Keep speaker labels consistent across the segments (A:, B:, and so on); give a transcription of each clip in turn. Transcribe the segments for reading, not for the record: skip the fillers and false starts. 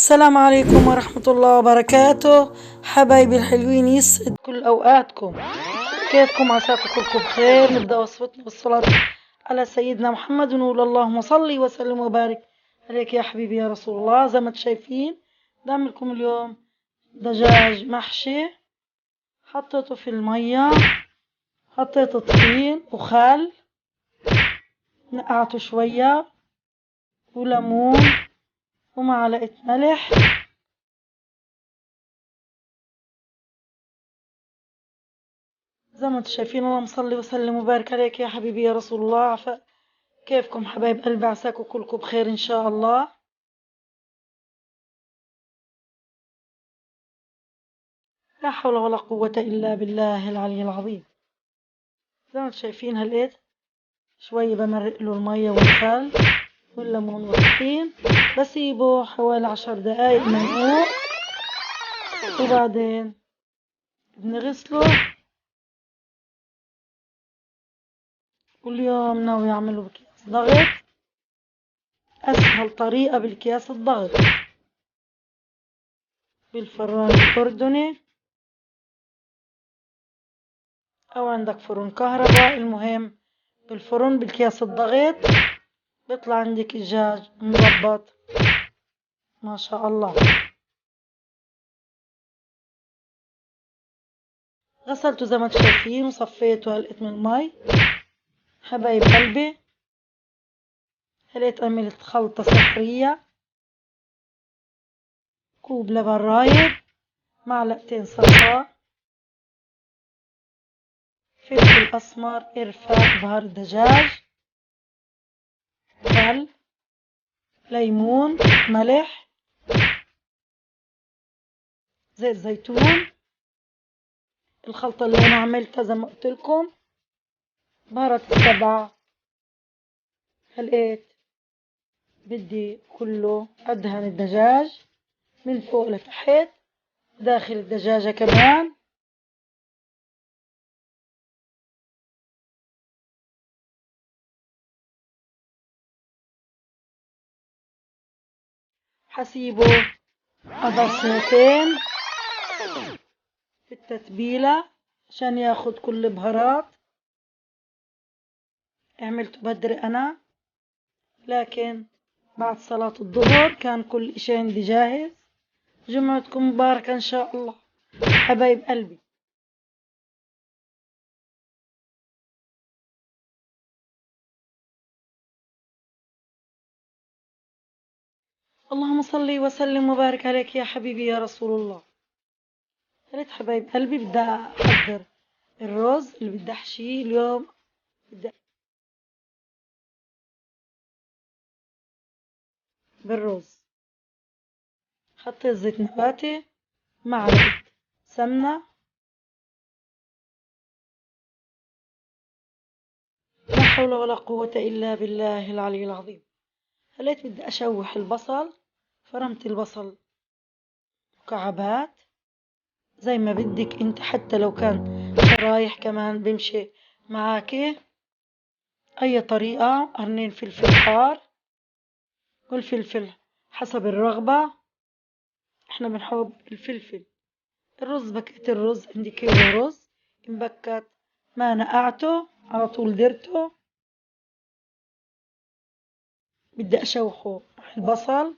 A: السلام عليكم ورحمة الله وبركاته. حبايبي الحلوين، يسعد كل أوقاتكم. كيفكم؟ عساكم كلكم بخير. نبدأ وصفتنا بالصلاة على سيدنا محمد ونقول اللهم صلي وسلم وبارك عليك يا حبيبي يا رسول الله. زي ما انتم شايفين بعمل لكم اليوم دجاج محشي. حطيته في المية، حطيت طحين وخل، نقعته شوية وليمون ومعلقة ملح. زي ما انتم شايفين، اللهم صل وسلم وبارك عليك يا حبيبي يا رسول الله. كيفكم حبايب قلبي؟ عساكم كلكم بخير ان شاء الله. لا حول ولا قوة الا بالله العلي العظيم. زي ما انتم شايفين هلقيت شوية بمرق له المية والخل والليمون والطحين، بسيبه حوالي 10 دقايق منقوع، وبعدين بنغسله. واليوم ناوي اعمله بكياس ضغط، اسهل طريقة بالكياس الضغط بالفران الأردني، أو عندك فرن كهرباء. المهم بالفرن بالكياس الضغط بيطلع عندك الدجاج مظبط ما شاء الله. غسلته زي ما انتم شايفين وصفيته. هلقيت من المي حبايب قلبي، هلقيت عملت خلطة سحرية: كوب لبن رايب، معلقتين صلصة، فلفل أسمر، قرفة، بهار دجاج، خل، ليمون، ملح، زيت زيتون. الخلطة اللي أنا عملتها زي ما قلت لكم بهارات السبع. هلقيت بدي كله أدهن الدجاج من فوق لتحت، داخل الدجاجة كمان. حسيبه عصرتين في التتبيلة عشان ياخد كل البهارات. عملته بدري أنا، لكن بعد صلاة الظهر كان كل إشي عندي جاهز. جمعتكم مباركة إن شاء الله حبايب قلبي. اللهم صل وسلم وبارك عليك يا حبيبي يا رسول الله. قلت حبايب قلبي بدي أحضر الرز اللي بدي أحشيه اليوم. بدي بالرز حطيت زيت نباتي، معلقة سمنة، لا حول ولا قوة إلا بالله العلي العظيم. خليت بدي أشوح البصل، فرمت البصل مكعبات زي ما بدك انت، حتى لو كان شرايح كمان بمشي معاكي. أي طريقة. قرنين فلفل حار والفلفل حسب الرغبة، احنا بنحب الفلفل. الرز بكيت الرز، عندي كيلو رز مبكت ما نقعته، على طول درته. بدي أشوحه مع البصل.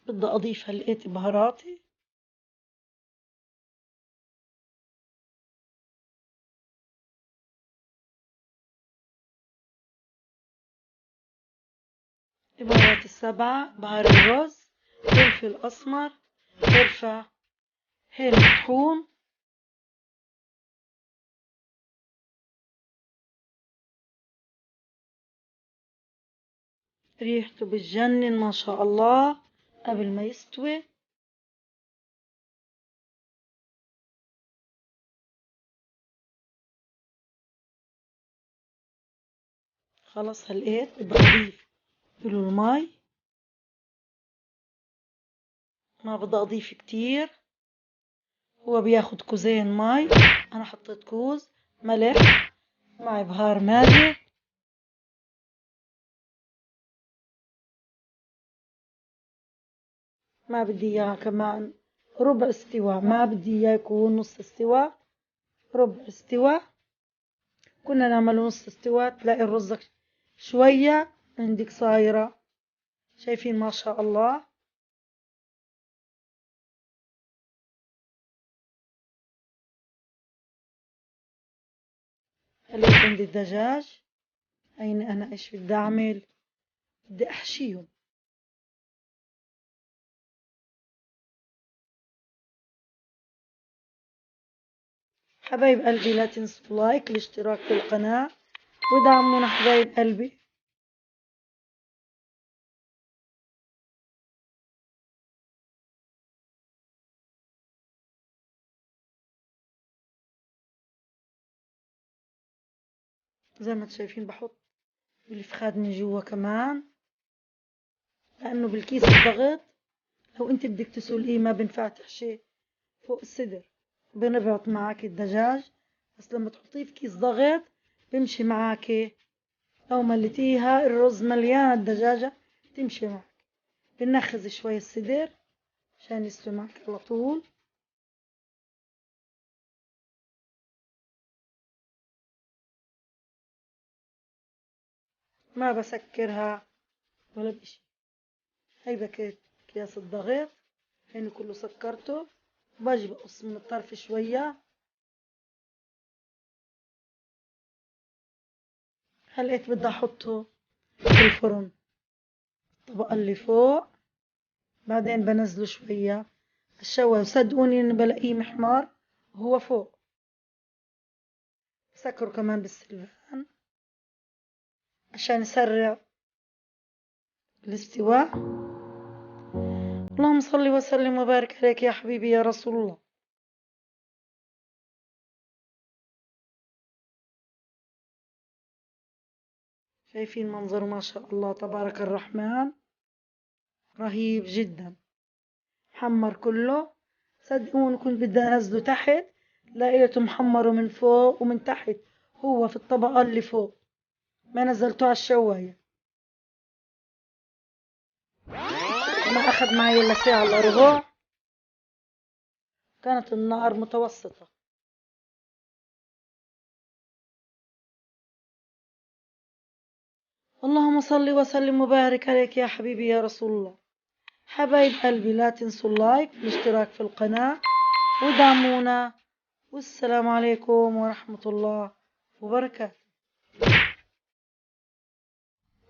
A: بدي أضيف هلقيت بهاراتي، البهارات السبعة: بهار الرز، فلفل أسمر، قرفة، هيل مطحون. ريحته بتجنن ما شاء الله. قبل ما يستوي خلاص هلقيت بدي أضيف له المي. ما بدي أضيف كتير، هو بياخد كوزين مي، أنا حطيت كوز ملح مع بهار ماجي، ما بدي إياها كمان ربع استواء، ما بدي إياه يكون نص استواء، ربع استواء. كنا نعمل نص استواء تلاقي الرز شوية عندك صايرة. شايفين ما شاء الله. خليت عندي الدجاج. هيني أنا إيش بدي أعمل؟ بدي أحشيهم. حبايب قلبي لا تنسوا لايك، الاشتراك في القناة، ودعمونا حبايب قلبي. زي ما انتم شايفين بحط الفخاد من جوا كمان، لأنه بالكيس الضغط لو انت بدك تسلقيه ما بنفع تحشيه فوق الصدر، بنبعط معك الدجاج. بس لما تحطيه في كيس ضغط بمشي معك. لو مليتيها الرز مليان الدجاجة تمشي معك. بنخز شوي الصدر عشان يستوي معك على طول. ما بسكرها ولا بشي. هيدا كيس الضغط، هيني كله سكرته. باجي بقص من الطرف شوية. هلقيت بدي احطه في الفرن الطبقة اللي فوق، بعدين بنزله شوية الشوى، وصدقوني اني بلاقيه محمر وهو فوق. بسكره كمان بالسلفان عشان يسرع الاستواء. اللهم صل وسلم وبارك عليك يا حبيبي يا رسول الله. شايفين منظره ما شاء الله تبارك الرحمن، رهيب جدا. حمر كله. صدقوني كنت بدي انزله تحت، لقيته محمره من فوق ومن تحت. هو في الطبقة اللي فوق، ما نزلته على الشواية. ما أخذ معي إلا ساعة إلا ربع. كانت النار متوسطة. اللهم صل وسلم وبارك عليك يا حبيبي يا رسول الله. حبايب قلبي لا تنسوا اللايك والاشتراك في القناة ودعمونا. والسلام عليكم ورحمة الله وبركاته.